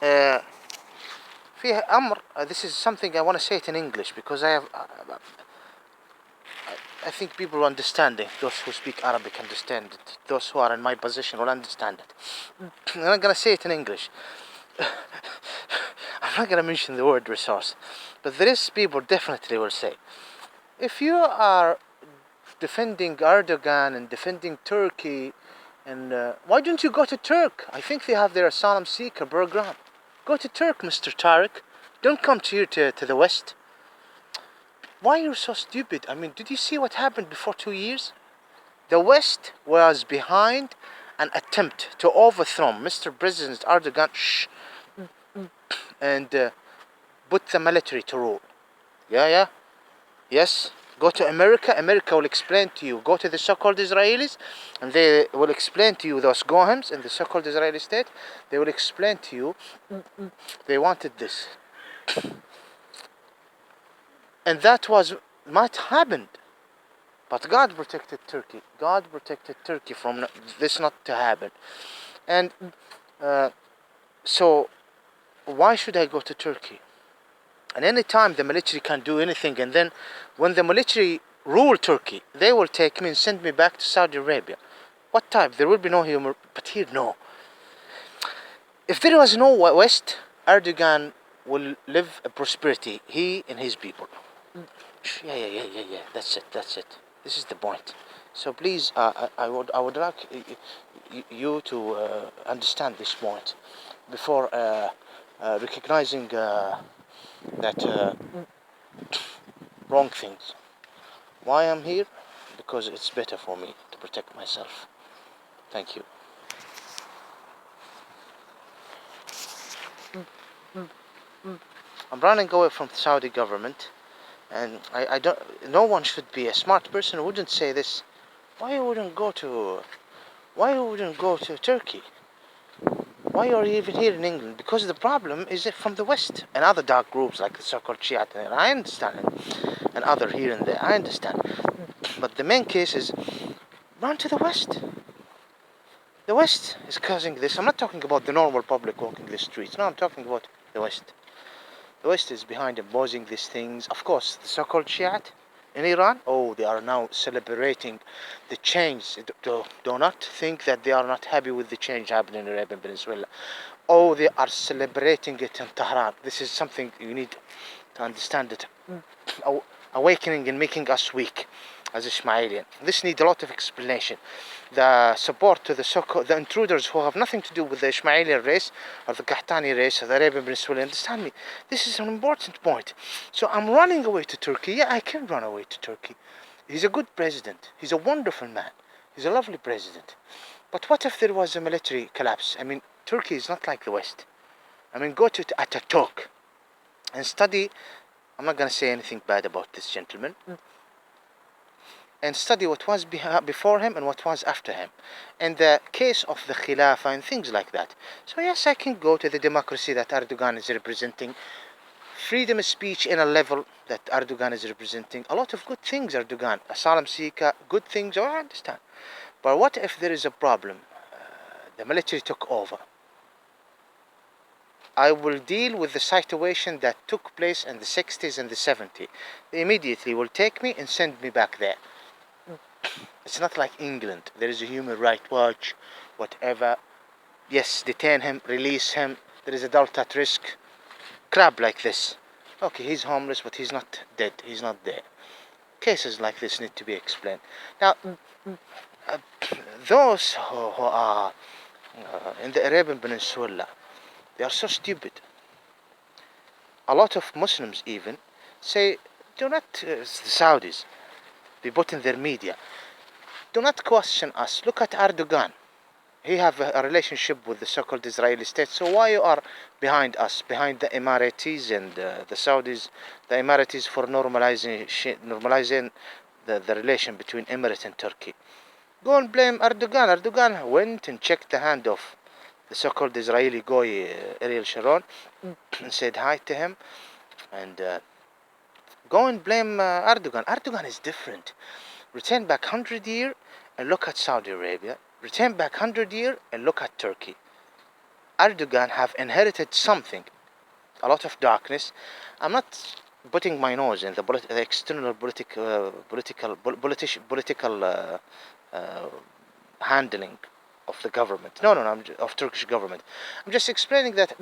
uh, في أمر, this is something I want to say it in English because I think people understand it. Those who speak Arabic understand it. Those who are in my position will understand it. I'm not gonna say it in English. I'm not gonna mention the word resource, but there is people definitely will say, if you are defending Erdogan and defending Turkey, and why don't you go to Turk? I think they have their asylum seeker program. Go to Turk, Mr. Tariq. Don't come to the West. Why are you so stupid? I mean, did you see what happened before 2 years? The West was behind an attempt to overthrow Mr. President Erdogan and put the military to rule. Yeah. Yes. Go to America. America will explain to you. Go to the so-called Israelis, and they will explain to you, those Gohems in the so-called Israeli state. They will explain to you they wanted this. And that was what happened. But God protected Turkey. God protected Turkey from this not to happen. And so why should I go to Turkey? And any time the military can do anything, and then when the military rule Turkey, they will take me and send me back to Saudi Arabia. What type? There will be no humor, but here no. If there was no West, Erdogan will live a prosperity, he and his people. Yeah. That's it. This is the point. So please, I would like you to understand this point before recognizing that wrong things. Why I'm here? Because it's better for me to protect myself. Thank you. I'm running away from the Saudi government, and I don't. No one should be a smart person wouldn't say this. Why you wouldn't go to Turkey? Why are you even here in England? Because the problem is from the West and other dark groups like the so-called Shiite. I understand it, and other here and there. I understand, but the main case is run to the West. The West is causing this. I'm not talking about the normal public walking the streets. No, I'm talking about the West. The West is behind imposing these things. Of course, the so-called Shiite in Iran, they are now celebrating the change. Do not think that they are not happy with the change happening in Arabian Peninsula. They are celebrating it in Tehran. This is something you need to understand it. Awakening and making us weak as Ismailian. This needs a lot of explanation. The support to the intruders who have nothing to do with the Ismaili race or the Qahtani race or the Arabian Peninsula. Understand me? This is an important point. So I'm running away to Turkey. Yeah, I can run away to Turkey. He's a good president. He's a wonderful man. He's a lovely president. But what if there was a military collapse? I mean, Turkey is not like the West. I mean, go to Ataturk and study. I'm not going to say anything bad about this gentleman. And study what was before him and what was after him, and the case of the Khilafah and things like that. So yes, I can go to the democracy that Erdogan is representing, freedom of speech in a level that Erdogan is representing, a lot of good things Erdogan, asylum seeker, good things, I understand. But what if there is a problem? The military took over. I will deal with the situation that took place in the 60s and the 70s. They immediately will take me and send me back there. It's not like England. There is a human rights watch, whatever. Yes, detain him, release him. There is a adult at risk. Crap like this. Okay, he's homeless, but he's not dead. He's not there. Cases like this need to be explained. Now, those who are in the Arabian Peninsula, they are so stupid. A lot of Muslims even say, do not, the Saudis, they put in their media, do not question us. Look at Erdogan. He have a relationship with the so-called Israeli state. So why you are behind us, behind the Emiratis and the Saudis, the Emiratis for normalizing the relation between Emirates and Turkey? Go and blame Erdogan. Erdogan went and checked the hand of the so-called Israeli goy Ariel Sharon and said hi to him, and go and blame Erdogan. Erdogan is different. Return back 100 years and look at Saudi Arabia. Return back 100 years and look at Turkey. Erdogan have inherited something, a lot of darkness. I'm not putting my nose in the external political uh, handling of the government. No, of Turkish government. I'm just explaining that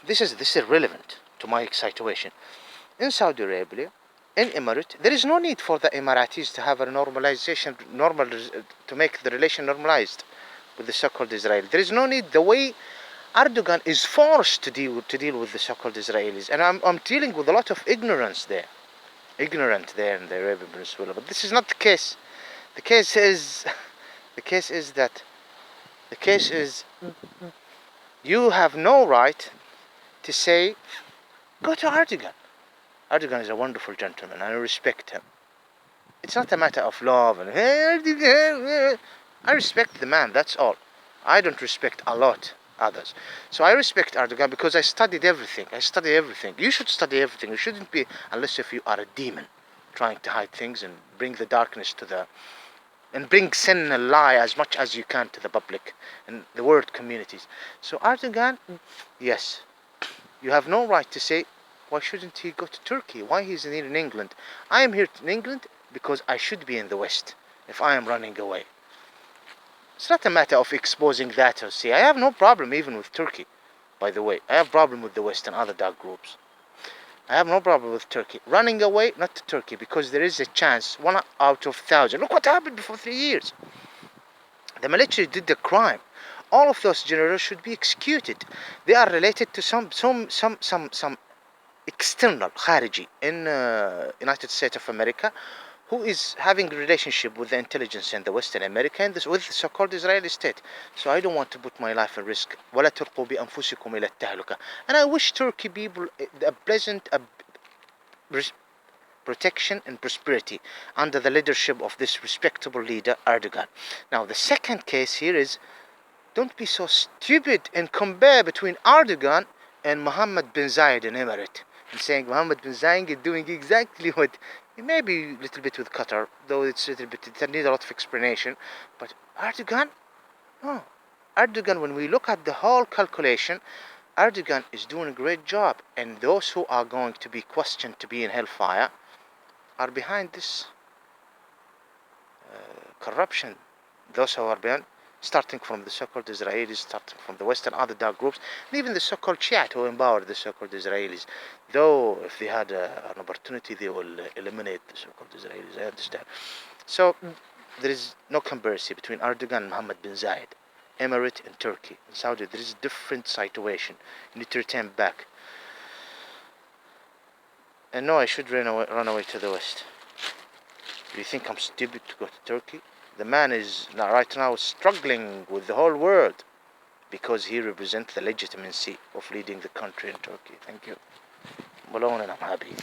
this is irrelevant to my situation. In Saudi Arabia, in Emirate, there is no need for the Emiratis to have a normalization, to make the relation normalized with the so-called Israel. There is no need. The way Erdogan is forced to deal with the so-called Israelis, and I'm dealing with a lot of ignorant there in the Arabian Peninsula. But this is not the case. The case is, the case is that, the case is, you have no right to say, go to Erdogan. Erdogan is a wonderful gentleman, and I respect him. It's not a matter of love and hey, Erdogan. I respect the man. That's all. I don't respect a lot others. So I respect Erdogan because I studied everything. I study everything. You should study everything. You shouldn't be, unless if you are a demon trying to hide things and bring the darkness and bring sin and lie as much as you can to the public and the world communities. So Erdogan, yes, you have no right to say, why shouldn't he go to Turkey? Why he's here in England? I am here in England because I should be in the West if I am running away. It's not a matter of exposing that or see. I have no problem even with Turkey, by the way. I have problem with the West and other dark groups. I have no problem with Turkey. Running away, not to Turkey, because there is a chance, 1 out of 1,000. Look what happened before 3 years. The military did the crime. All of those generals should be executed. They are related to some external khariji in United States of America, who is having a relationship with the intelligence in the Western America and with the so-called Israeli state. So I don't want to put my life at risk. ولا تلقوا بأنفسكم إلى التهلكة. And I wish Turkey people a pleasant protection and prosperity under the leadership of this respectable leader Erdogan. Now the second case here is, don't be so stupid and compare between Erdogan and Mohammed bin Zayed in Emirate, and saying Mohammed bin Zayed is doing exactly what, maybe a little bit with Qatar, though it needs a lot of explanation. But Erdogan, no. Erdogan, when we look at the whole calculation, Erdogan is doing a great job, and those who are going to be questioned to be in hellfire are behind this corruption. Those who are behind, starting from the so-called Israelis, starting from the West and other dark groups, and even the so-called Shiite who empowered the so-called Israelis. Though, if they had an opportunity, they will eliminate the so-called Israelis, I understand. So, there is no comparison between Erdogan and Mohammed bin Zayed, Emirate and Turkey. In Saudi, there is a different situation. You need to return back. And no, I should run away to the West. Do you think I'm stupid to go to Turkey? The man is right now struggling with the whole world because he represents the legitimacy of leading the country in Turkey. Thank you. I'm alone and I'm happy.